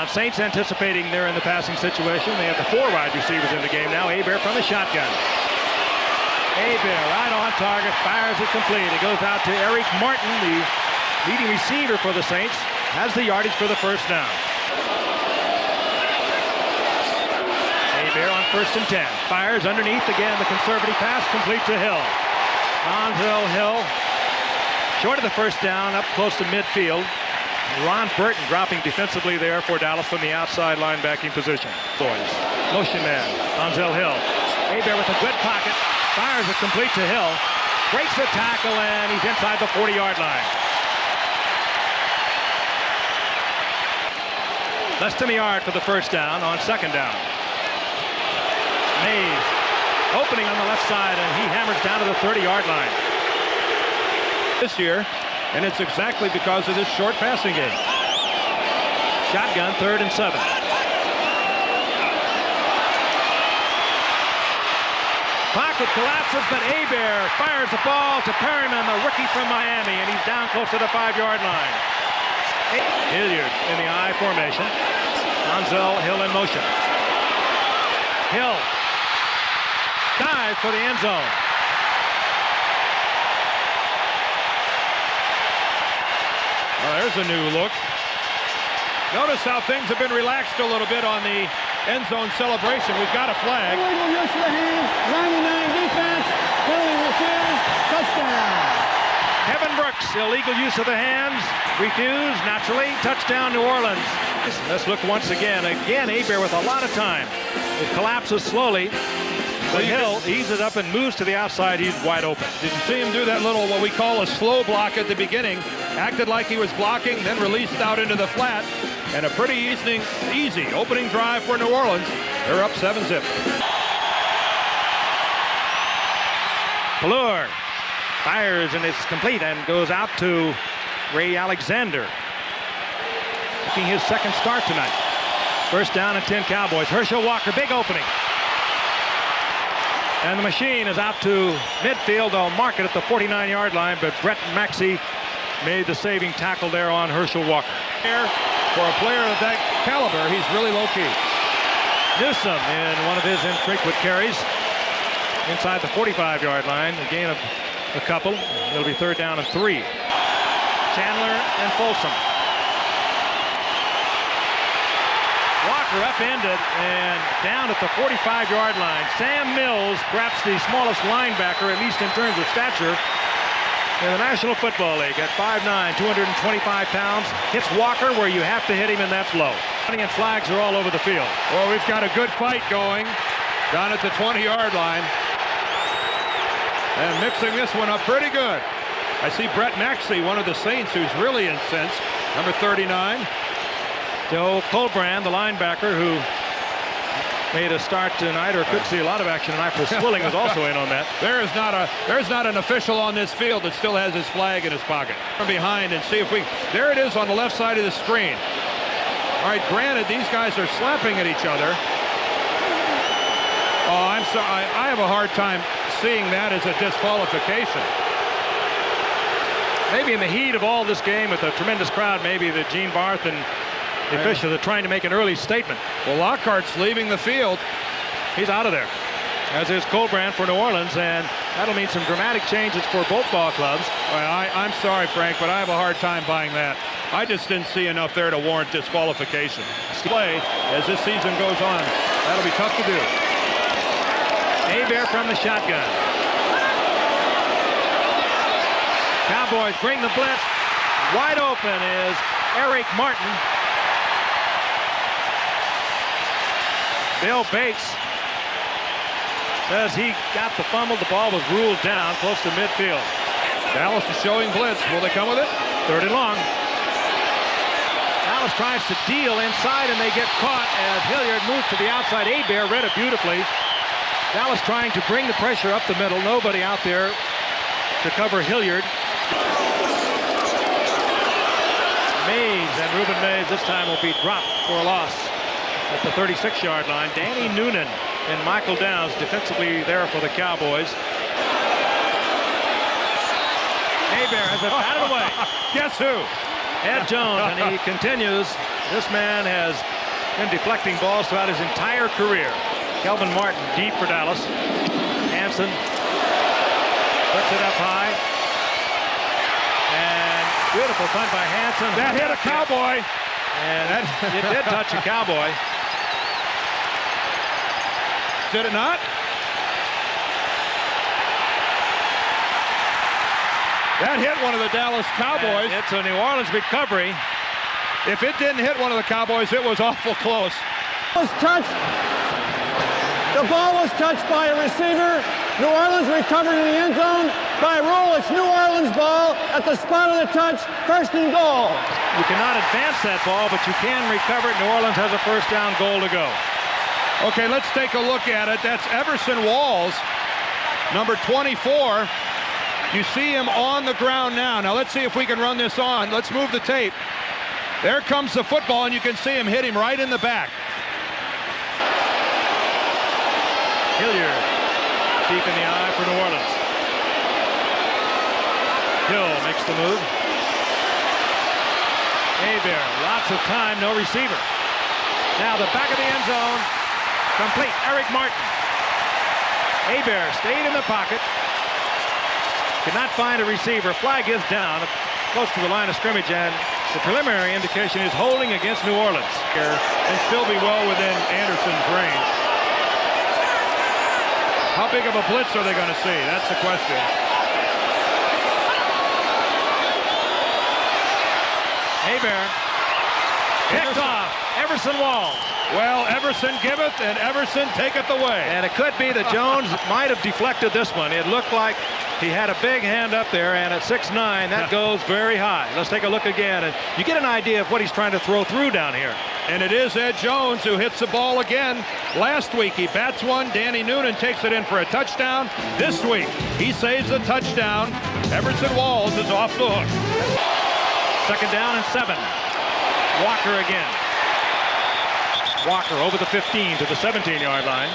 down. Saints anticipating they're in the passing situation. They have the 4 wide receivers in the game now. Hebert from the shotgun. Hebert right on target, fires it complete. It goes out to Eric Martin, the leading receiver for the Saints. Has the yardage for the first down. Hebert on 1st and 10. Fires underneath again. The conservative pass complete to Hill. Donzel Hill short of the first down, up close to midfield. Ron Burton dropping defensively there for Dallas from the outside linebacking position. Boys, motion man, Donzel Hill. Hebert with a good pocket, fires it complete to Hill. Breaks the tackle and he's inside the 40-yard line. Less than a yard for the first down on 2nd down. Mays opening on the left side and he hammers down to the 30-yard line. This year, and it's exactly because of this short passing game. Shotgun, 3rd and 7. Pocket collapses, but Hebert fires the ball to Perryman, the rookie from Miami, and he's down close to the 5-yard line. Hilliard in the I formation. Donzel Hill in motion. Hill dives for the end zone. Well, there's a new look. Notice how things have been relaxed a little bit on the end zone celebration. We've got a flag. Illegal use of the hands, 99 defense, penalty refused, touchdown. Kevin Brooks, illegal use of the hands, refused, naturally, touchdown New Orleans. Let's look once again. Again, Hebert with a lot of time. It collapses slowly. But Hill eases up and moves to the outside. He's wide open. Did you see him do that little, what we call a slow block at the beginning? Acted like he was blocking, then released out into the flat. And a pretty easy opening drive for New Orleans. They're up 7-zip. Plur fires and it's complete and goes out to Ray Alexander. Making his 2nd start tonight. First down and 10 Cowboys. Herschel Walker, big opening. And the machine is out to midfield. They'll mark it at the 49-yard line, but Brett Maxey made the saving tackle there on Herschel Walker. For a player of that caliber, he's really low-key. Newsome in one of his infrequent carries inside the 45-yard line. A gain of a couple. It'll be 3rd down and 3. Chandler and Folsom. Walker upended and down at the 45-yard line. Sam Mills, perhaps the smallest linebacker, at least in terms of stature, in the National Football League at 5'9", 225 pounds. Hits Walker where you have to hit him, and that's low. And flags are all over the field. Well, we've got a good fight going down at the 20-yard line. And mixing this one up pretty good. I see Brett Maxey, one of the Saints, who's really incensed. Number 39. Joe Colbrand, the linebacker, who made a start tonight, or could see a lot of action tonight. For Swilling was also in on that. There's not an official on this field that still has his flag in his pocket. From behind and see if we. There it is on the left side of the screen. All right, granted, these guys are slapping at each other. Oh, I'm sorry. I have a hard time seeing that as a disqualification. Maybe in the heat of all this game with a tremendous crowd, maybe that Gene Barth and the officials are trying to make an early statement. Well, Lockhart's leaving the field. He's out of there, as is Colbrand for New Orleans, and that'll mean some dramatic changes for both ball clubs. Well, I'm sorry, Frank, but I have a hard time buying that. I just didn't see enough there to warrant disqualification. Play as this season goes on. That'll be tough to do. Hebert from the shotgun. Cowboys bring the blitz. Wide open is Eric Martin. Bill Bates says he got the fumble. The ball was ruled down close to midfield. Dallas is showing blitz. Will they come with it? 3rd and long. Dallas tries to deal inside, and they get caught as Hilliard moves to the outside. Hebert read it beautifully. Dallas trying to bring the pressure up the middle. Nobody out there to cover Hilliard. Mays, and Reuben Mays this time will be dropped for a loss at the 36-yard line. Danny Noonan and Michael Downs defensively there for the Cowboys. Hebert has it batted away. Guess who? Ed Jones, and he continues. This man has been deflecting balls throughout his entire career. Kelvin Martin deep for Dallas. Hansen puts it up high. And beautiful punt by Hansen. That hit a Cowboy. And it did touch a Cowboy. Did it not? That hit one of the Dallas Cowboys. And it's a New Orleans recovery. If it didn't hit one of the Cowboys, it was awful close. The ball was touched by a receiver. New Orleans recovered in the end zone. By rule, it's New Orleans ball at the spot of the touch, 1st and goal. You cannot advance that ball, but you can recover it. New Orleans has a 1st down goal to go. Okay, let's take a look at it. That's Everson Walls, number 24. You see him on the ground now. Now let's see if we can run this on. Let's move the tape. There comes the football, and you can see him hit him right in the back. Hilliard deep in the eye for New Orleans. Hill makes the move. Hebert, lots of time, no receiver. Now the back of the end zone, complete. Eric Martin. Hebert stayed in the pocket. Could not find a receiver. Flag is down close to the line of scrimmage, and the preliminary indication is holding against New Orleans. And still be well within Anderson's range. How big of a blitz are they going to see? That's the question. Hebert picked off. Everson Walls. Well, Everson giveth and Everson taketh away. And it could be that Jones might have deflected this one. It looked like he had a big hand up there, and at 6'9", that goes very high. Let's take a look again, and you get an idea of what he's trying to throw through down here. And it is Ed Jones who hits the ball again. Last week he bats one. Danny Noonan takes it in for a touchdown. This week he saves a touchdown. Everson Walls is off the hook. 2nd down and 7. Walker again. Walker over the 15 to the 17-yard line.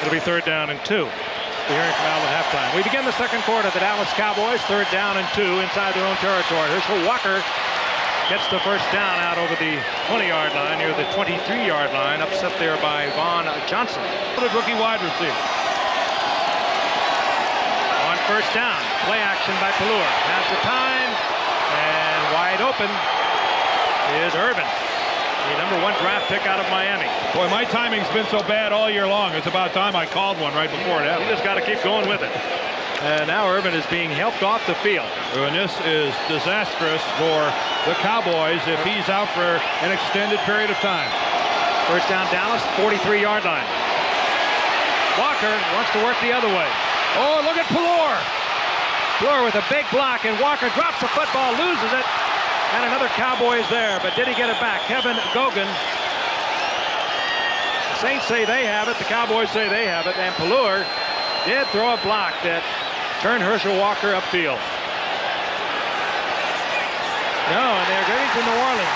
It'll be 3rd down and 2. We're hearing from Al at halftime. We begin the 2nd quarter. The Dallas Cowboys, 3rd down and 2 inside their own territory. Herschel Walker gets the 1st down out over the 20-yard line, near the 23-yard line, upset there by Vaughn Johnson. Rookie wide receiver. On 1st down, play action by Pelluer. Has the time, and wide open is Irvin, the #1 draft pick out of Miami. Boy, my timing's been so bad all year long. It's about time I called one right before it happened. You just got to keep going with it. And now Irvin is being helped off the field. And this is disastrous for the Cowboys if he's out for an extended period of time. 1st down, Dallas, 43-yard line. Walker wants to work the other way. Oh, look at Pelluer. Pelluer with a big block, and Walker drops the football, loses it. And another Cowboy is there, but did he get it back? Kevin Gogan. The Saints say they have it. The Cowboys say they have it. And Pelluer did throw a block that turned Herschel Walker upfield. No, and they're getting to New Orleans.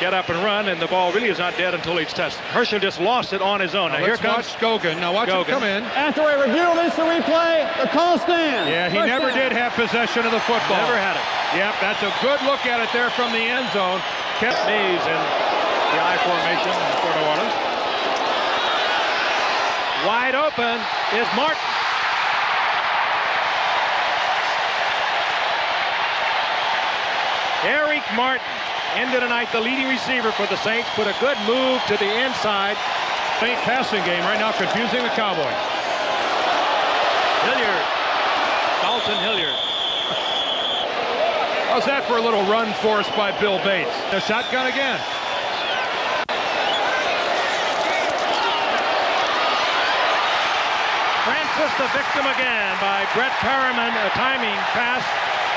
Get up and run, and the ball really is not dead until it's touched. Herschel just lost it on his own. Now here comes Gogan. Now watch him come in. After a review of instant replay, the call stands. Yeah, he never did have possession of the football. Never had it. Yep, that's a good look at it there from the end zone. Kept Mays in the I formation for New Orleans. Wide open is Martin. Eric Martin, into tonight the leading receiver for the Saints, put a good move to the inside. Saint passing game right now confusing the Cowboys. Hilliard, Dalton Hilliard. How's that for a little run force by Bill Bates? The shotgun again. Francis the victim again by Brett Perriman, a timing pass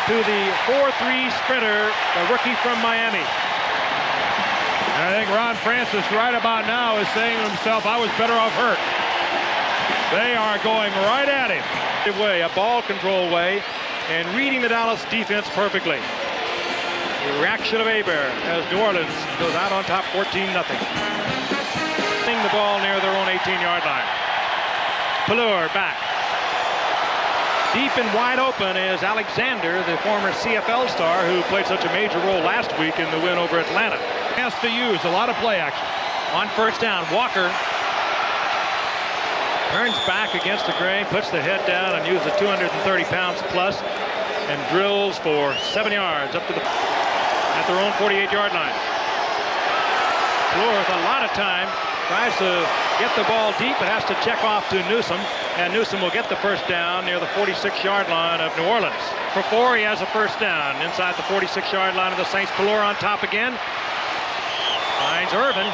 to the 4-3 sprinter, the rookie from Miami. And I think Ron Francis right about now is saying to himself, I was better off hurt. They are going right at him. Way, a ball control way, and reading the Dallas defense perfectly. The reaction of Hebert as New Orleans goes out on top 14-0. The ball near their own 18-yard line. Pelluer back. Deep and wide open is Alexander, the former CFL star who played such a major role last week in the win over Atlanta. Has to use a lot of play action. On first down, Walker turns back against the grain, puts the head down, and uses 230 pounds plus, and drills for 7 yards up to the at their own 48-yard line. Fleur with a lot of time tries to get the ball deep, but has to check off to Newsome, and Newsome will get the first down near the 46-yard line of New Orleans. For 4, he has a first down inside the 46-yard line of the Saints. Fleur on top again. Finds Irvin.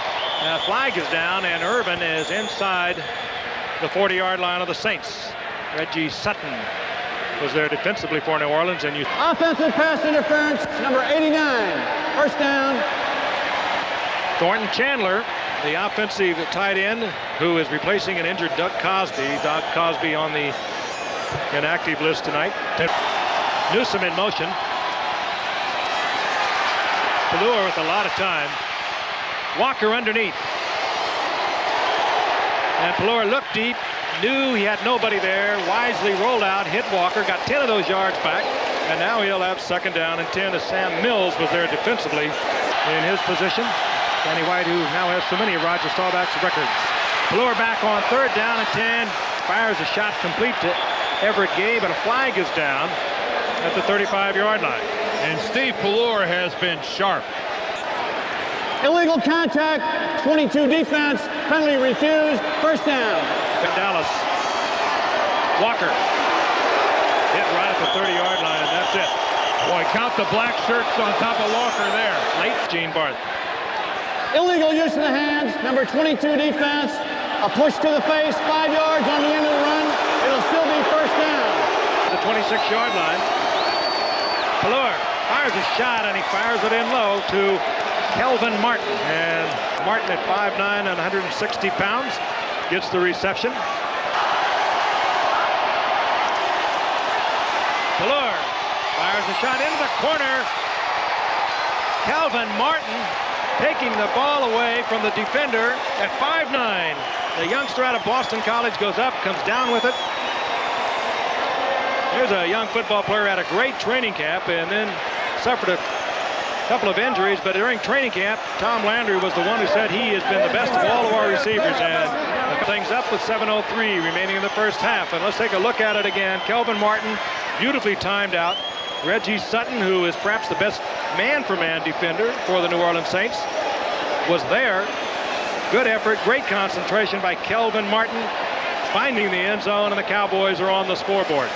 Flag is down, and Irvin is inside the 40-yard line of the Saints. Reggie Sutton was there defensively for New Orleans. And Offensive pass interference, number 89. First down. Thornton Chandler, the offensive tight end, who is replacing an injured Doug Cosby. Doug Cosby on the inactive list tonight. Newsome in motion. Fleur with a lot of time. Walker underneath. And Fleur looked deep, knew he had nobody there, wisely rolled out, hit Walker, got 10 of those yards back, and now he'll have second down and 10 as Sam Mills was there defensively in his position. Danny White, who now has so many of Roger Staubach's records. Fleur back on third down and 10, fires a shot complete to Everett Gay, but a flag is down at the 35-yard line. And Steve Fleur has been sharp. Illegal contact, 22 defense, penalty refused, first down. Dallas. Walker. Hit right at the 30-yard line, and that's it. Boy, count the black shirts on top of Walker there. Late Gene Barth. Illegal use of the hands, number 22 defense, a push to the face, 5 yards on the end of the run. It'll still be first down. The 26-yard line. Fleur fires a shot, and he fires it in low to Kelvin Martin. And Martin at 5'9" and 160 pounds gets the reception. Fleur fires a shot into the corner. Kelvin Martin taking the ball away from the defender at 5'9". The youngster out of Boston College goes up, comes down with it. Here's a young football player at a great training camp and then suffered a couple of injuries, but during training camp, Tom Landry was the one who said he has been the best of all of our receivers, and things up with 7:03 remaining in the first half. And let's take a look at it again. Kelvin Martin, beautifully timed out. Reggie Sutton, who is perhaps the best man-for-man defender for the New Orleans Saints, was there. Good effort, great concentration by Kelvin Martin, finding the end zone, and the Cowboys are on the scoreboard.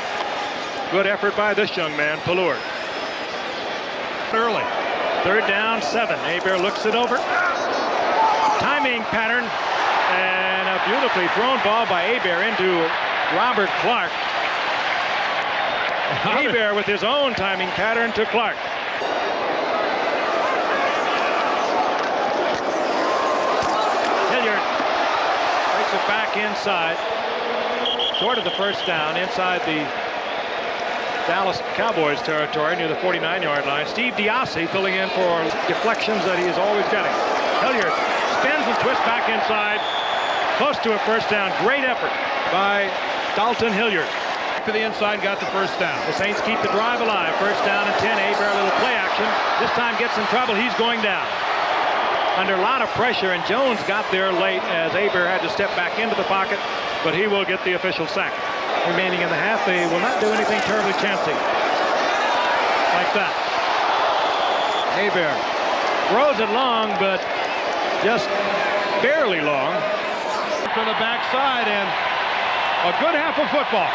Good effort by this young man, Fleur. Early. Third down, 7. Hebert looks it over. Timing pattern, and a beautifully thrown ball by Hebert into Robert Clark. Hebert with his own timing pattern to Clark. Hilliard takes it back inside, short of the first down, inside the Dallas Cowboys territory near the 49-yard line. Steve Diassi filling in for deflections that he is always getting. Hilliard spins and twists back inside, close to a first down. Great effort by Dalton Hilliard. To the inside, got the first down. The Saints keep the drive alive. First down and 10. Hebert, a little play action. This time gets in trouble. He's going down under a lot of pressure, and Jones got there late as Hebert had to step back into the pocket, but he will get the official sack. Remaining in the half, they will not do anything terribly chancy like that. Hebert throws it long, but just barely long. To the backside, and a good half of football.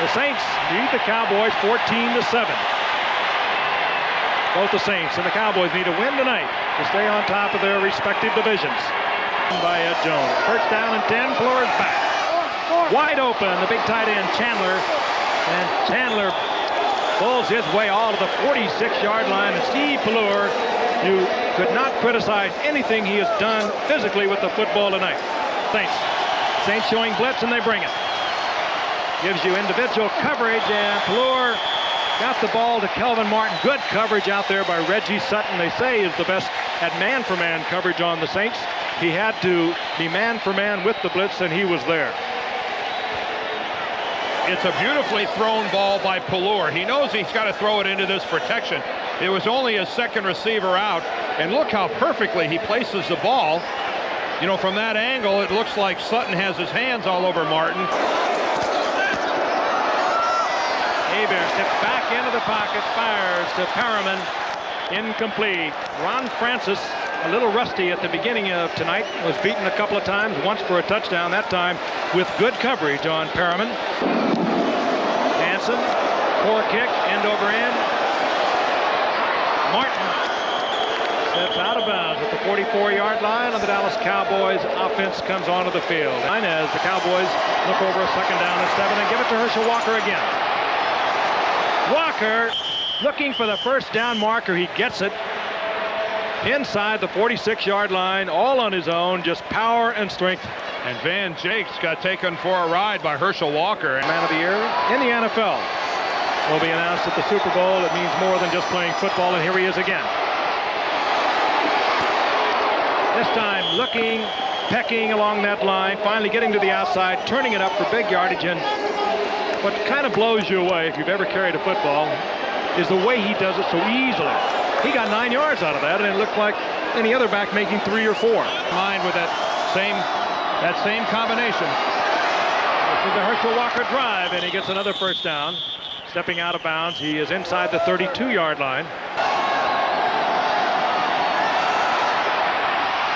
The Saints beat the Cowboys 14-7. Both the Saints and the Cowboys need a win tonight to stay on top of their respective divisions. By Ed Jones. First down and 10. Fleur is back. Wide open, the big tight end Chandler. And Chandler pulls his way all to the 46-yard line. And Steve Fleur, you could not criticize anything he has done physically with the football tonight. Saints showing blitz, and they bring it. Gives you individual coverage, and Fleur got the ball to Kelvin Martin. Good coverage out there by Reggie Sutton. They say is the best at man-for-man coverage on the Saints. He had to be man-for-man with the blitz, and he was there. It's a beautifully thrown ball by Pallur. He knows he's got to throw it into this protection. It was only his second receiver out, and look how perfectly he places the ball. You know, from that angle, it looks like Sutton has his hands all over Martin. Hebert steps back into the pocket, fires to Perriman. Incomplete. Ron Francis, a little rusty at the beginning of tonight, was beaten a couple of times, once for a touchdown, that time with good coverage on Perriman. Hansen, poor kick, end over end. Martin steps out of bounds at the 44-yard line, and the Dallas Cowboys offense comes onto the field. As the Cowboys look over a second down and 7 and give it to Herschel Walker again. Walker looking for the first down marker. He gets it inside the 46-yard line, all on his own, just power and strength. And Van Jakes got taken for a ride by Herschel Walker. Man of the year in the NFL will be announced at the Super Bowl. It means more than just playing football, and here he is again. This time looking, pecking along that line, finally getting to the outside, turning it up for big yardage. And what kind of blows you away if you've ever carried a football is the way he does it so easily. He got 9 yards out of that, and it looked like any other back making 3 or 4. Mind with that same combination. This is the Herschel Walker drive, and he gets another first down. Stepping out of bounds, he is inside the 32-yard line.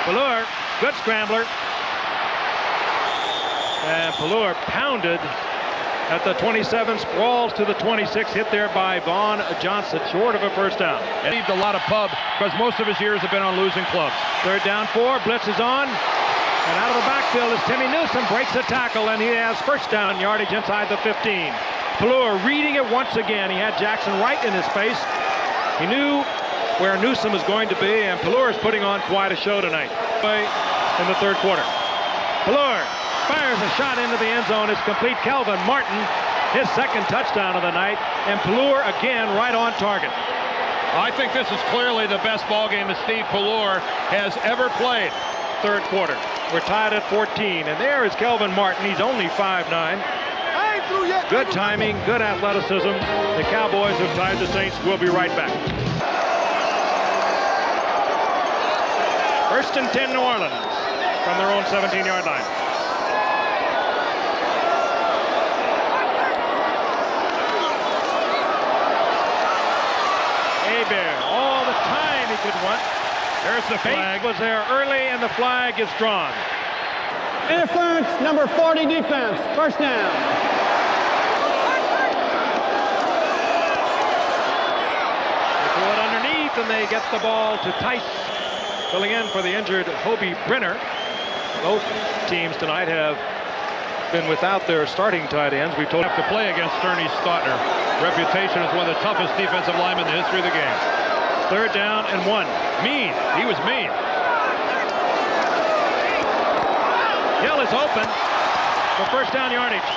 Pallur, good scrambler. And Pallur pounded at the 27, sprawls to the 26, hit there by Vaughn Johnson, short of a first down. And he's a lot of pub because most of his years have been on losing clubs. Third down 4, blitz is on. And out of the backfield is Timmy Newsome, breaks the tackle, and he has first down yardage inside the 15. Pallur reading it once again. He had Jackson right in his face. He knew where Newsome was going to be, and Pallur is putting on quite a show tonight. In the third quarter. Pallur fires a shot into the end zone. It's complete. Kelvin Martin, his second touchdown of the night, and Pallur again right on target. I think this is clearly the best ball game that Steve Pallur has ever played. Third quarter. We're tied at 14, and there is Kelvin Martin. He's only 5'9". Good timing, good athleticism. The Cowboys have tied the Saints. We'll be right back. First and 10, New Orleans, from their own 17-yard line. Hebert, all the time he could want. There's the flag. Bates was there early, and the flag is drawn. Interference, number 40 defense. First down. They throw it underneath, and they get the ball to Tice. Filling in for the injured Hobie Brenner. Both teams tonight have been without their starting tight ends. We've told have to play against Sterny Stautner. Reputation as one of the toughest defensive linemen in the history of the game. Third down and 1. Mean. He was mean. Hill is open for first down yardage.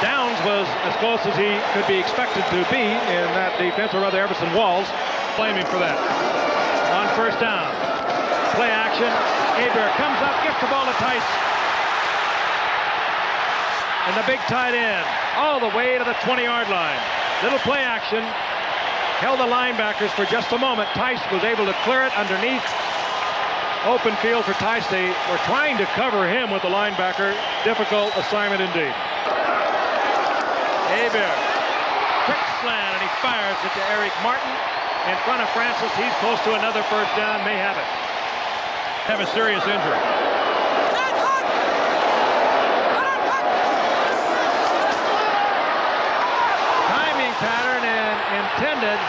Downs was as close as he could be expected to be in that defense, or rather Everson Walls. Blame him for that. On first down. Play action. Hebert comes up, gets the ball to Tice. And the big tight end all the way to the 20-yard line. Little play action. Held the linebackers for just a moment. Tice was able to clear it underneath. Open field for Tice. They were trying to cover him with the linebacker. Difficult assignment indeed. Hebert. Quick slant, and he fires it to Eric Martin. In front of Francis. He's close to another first down. May have it. Have a serious injury. Timing pattern and intended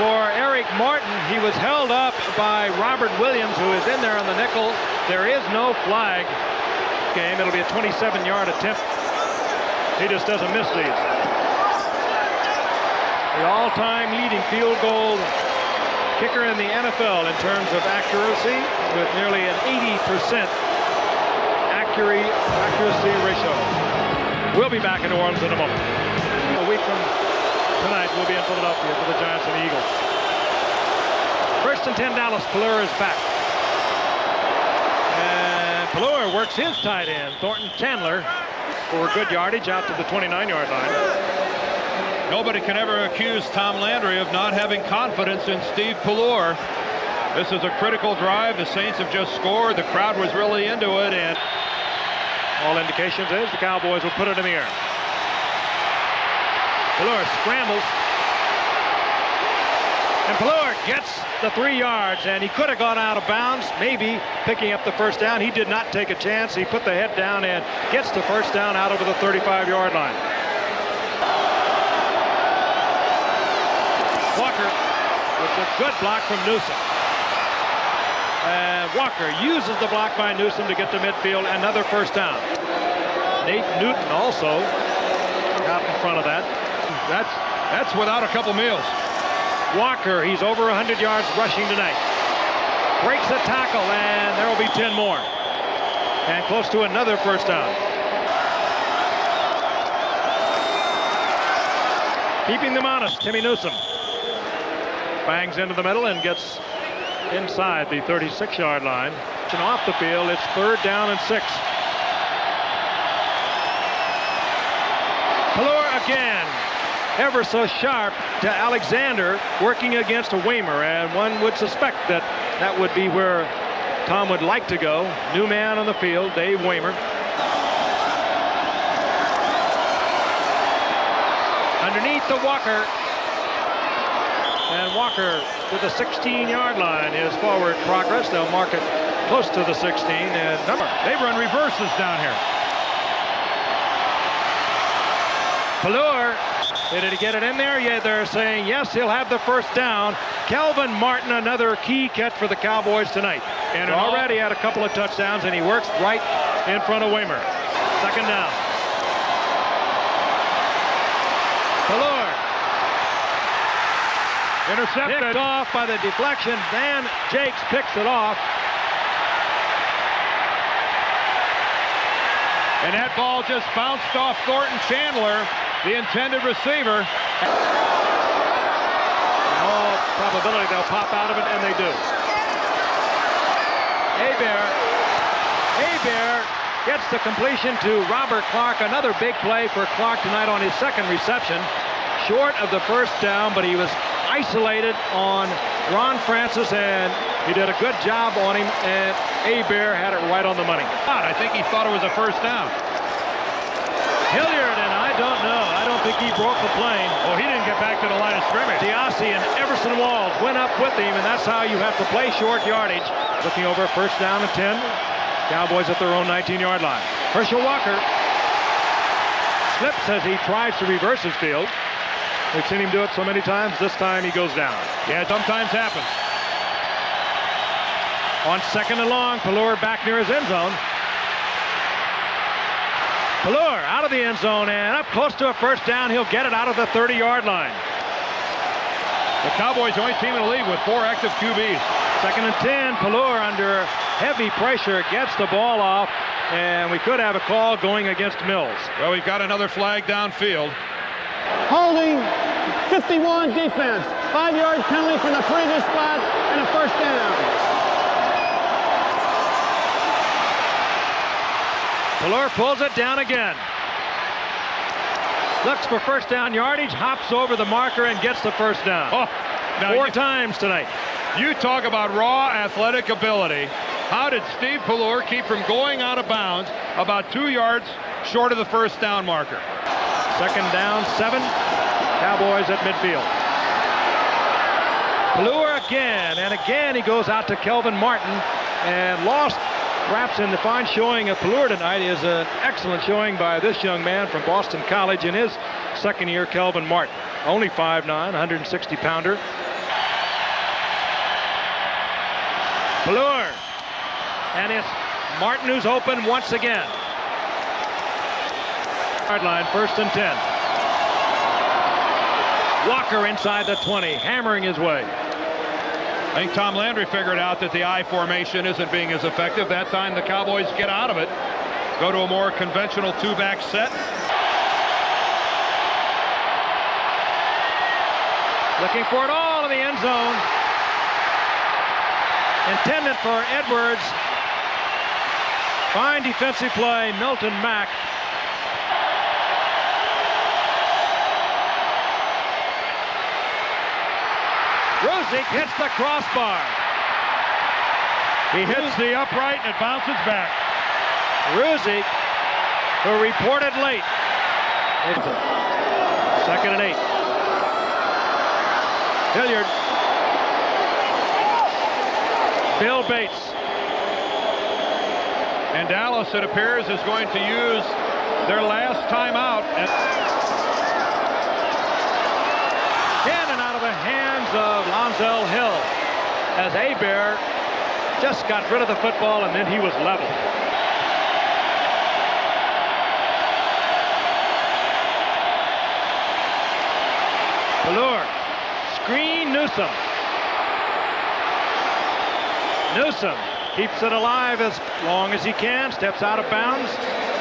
for Eric Martin. He was held up by Robert Williams, who is in there on the nickel. There is no flag. Game. It'll be a 27-yard attempt. He just doesn't miss these. The all-time leading field goal kicker in the NFL in terms of accuracy, with nearly an 80% accuracy ratio. We'll be back in New Orleans in a moment. A week from tonight, we'll be in Philadelphia for the Giants and the Eagles. First and 10, Dallas. Pallur is back. And Pallur works his tight end, Thornton Chandler. for good yardage out to the 29-yard line. Nobody can ever accuse Tom Landry of not having confidence in Steve Pallure. This is a critical drive. The Saints have just scored. The crowd was really into it, and all indications is the Cowboys will put it in the air. Pallure scrambles. And Pallure gets the 3 yards, and he could have gone out of bounds, maybe picking up the first down. He did not take a chance. He put the head down and gets the first down out over the 35-yard line. Walker with a good block from Newsom. And Walker uses the block by Newsom to get to midfield. Another first down. Nate Newton also got in front of that. That's without a couple meals. Walker, he's over 100 yards rushing tonight. Breaks the tackle, and there will be 10 more. And close to another first down. Keeping them honest, Timmy Newsom. Bangs into the middle and gets inside the 36-yard line. And off the field, it's 3rd down and 6. Pallure again. Ever so sharp to Alexander, working against a Waymer, and one would suspect that that would be where Tom would like to go. New man on the field, Dave Waymer. Underneath to Walker, and Walker to the 16-yard line is forward progress. They'll mark it close to the 16, and they run reverses down here. Pallure, did he get it in there? Yeah, they're saying yes, he'll have the first down. Kelvin Martin, another key catch for the Cowboys tonight. And already had a couple of touchdowns, and he works right in front of Waymer. 2nd down. Pallure. Intercepted. Picked off by the deflection. Van Jakes picks it off. And that ball just bounced off Thornton Chandler, the intended receiver. In all probability, they'll pop out of it, and they do. Hebert gets the completion to Robert Clark. Another big play for Clark tonight on his 2nd reception. Short of the first down, but he was isolated on Ron Francis, and he did a good job on him, and Hebert had it right on the money. I think he thought it was a first down. Hilliard, and I don't know. I don't think he broke the plane. Oh, he didn't get back to the line of scrimmage. Diassi and Everson Walls went up with him, and that's how you have to play short yardage. Looking over 1st down and 10. Cowboys at their own 19-yard line. Herschel Walker slips as he tries to reverse his field. We've seen him do it so many times. This time he goes down. Yeah, it sometimes happens. On 2nd and long, Pallure back near his end zone. Pallure out of the end zone and up close to a first down. He'll get it out of the 30-yard line. The Cowboys only team in the league with 4 active QBs. 2nd and 10. Pallure under heavy pressure gets the ball off, and we could have a call going against Mills. Well, we've got another flag downfield. Holding 51 defense. 5-yard penalty from the previous spot and a first down. Pallure pulls it down again. Looks for first down yardage, hops over the marker and gets the first down. Oh, now 4 times tonight. You talk about raw athletic ability. How did Steve Pallure keep from going out of bounds about 2 yards short of the first down marker? 2nd down, 7. Cowboys at midfield. Pallure again, and again he goes out to Kelvin Martin, and lost. Perhaps in the fine showing of Pallure tonight is an excellent showing by this young man from Boston College in his 2nd year, Kelvin Martin. Only 5'9", 160-pounder. Pallure, and it's Martin who's open once again. Yard line, 1st and 10. Walker inside the 20, hammering his way. I think Tom Landry figured out that the I formation isn't being as effective. That time the Cowboys get out of it, go to a more conventional 2-back set. Looking for it all in the end zone. Intended for Edwards. Fine defensive play. Milton Mack Ruzick hits the crossbar. He hits the upright and it bounces back. Ruzick, who reported late. Second and 8. Hilliard. Bill Bates. And Dallas, it appears, is going to use their last timeout. Cannon out of the hands of Lonzel Hill as Hebert just got rid of the football and then he was leveled. Ballure. Screen Newsome. Newsome keeps it alive as long as he can, steps out of bounds,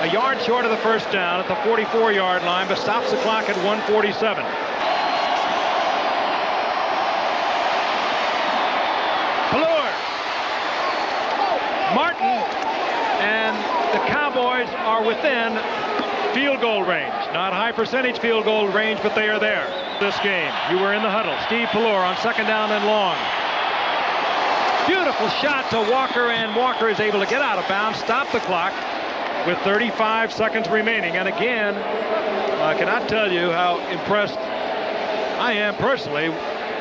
a yard short of the first down at the 44-yard line, but stops the clock at 1:47. Ballure. Martin and the Cowboys are within field goal range. Not high percentage field goal range, but they are there. This game, you were in the huddle. Steve Ballure on second down and long. Beautiful shot to Walker, and Walker is able to get out of bounds, stop the clock with 35 seconds remaining. And again, I cannot tell you how impressed I am personally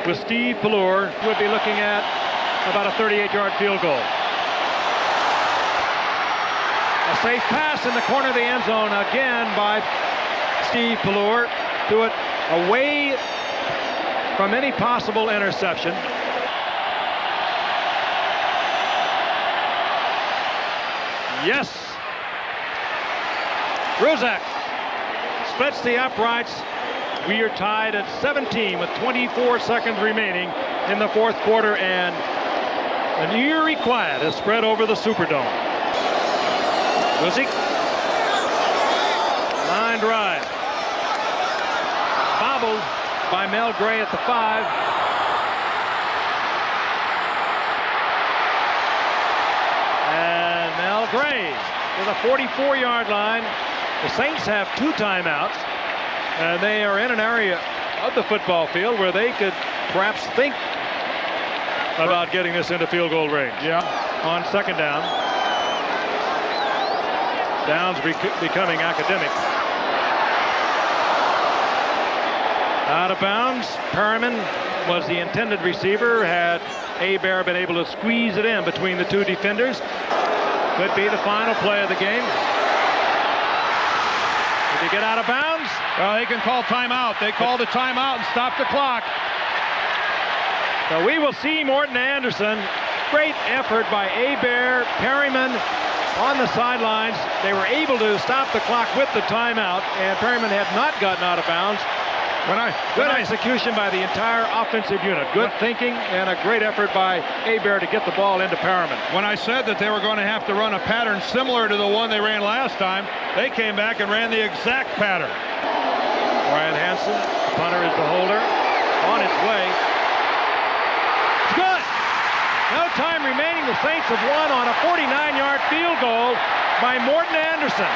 with Steve Ballure. Would be looking at about a 38-yard field goal. A safe pass in the corner of the end zone again by Steve Ballure. Do it away from any possible interception. Yes. Ruzak splits the uprights. We are tied at 17 with 24 seconds remaining in the fourth quarter, and an eerie quiet is spread over the Superdome. Ruzick. Line drive. Bobbled by Mel Gray at the 5. And Mel Gray to the 44-yard line. The Saints have 2 timeouts, and they are in an area of the football field where they could perhaps think about getting this into field goal range. Yeah. On second down. Downs becoming academic. Out of bounds. Perriman was the intended receiver. Had Hebert been able to squeeze it in between the 2 defenders. Could be the final play of the game. Did he get out of bounds? Well, they can call timeout. They called a timeout and stopped the clock. So we will see Morton Anderson. Great effort by Hebert, Perriman on the sidelines. They were able to stop the clock with the timeout, and Perriman had not gotten out of bounds. Good execution by the entire offensive unit. Good thinking and a great effort by Hebert to get the ball into Perriman. When I said that they were going to have to run a pattern similar to the one they ran last time, they came back and ran the exact pattern. Brian Hansen, the punter, is the holder. On its way. It's good. No time remaining. The Saints have won on a 49-yard field goal by Morton Anderson.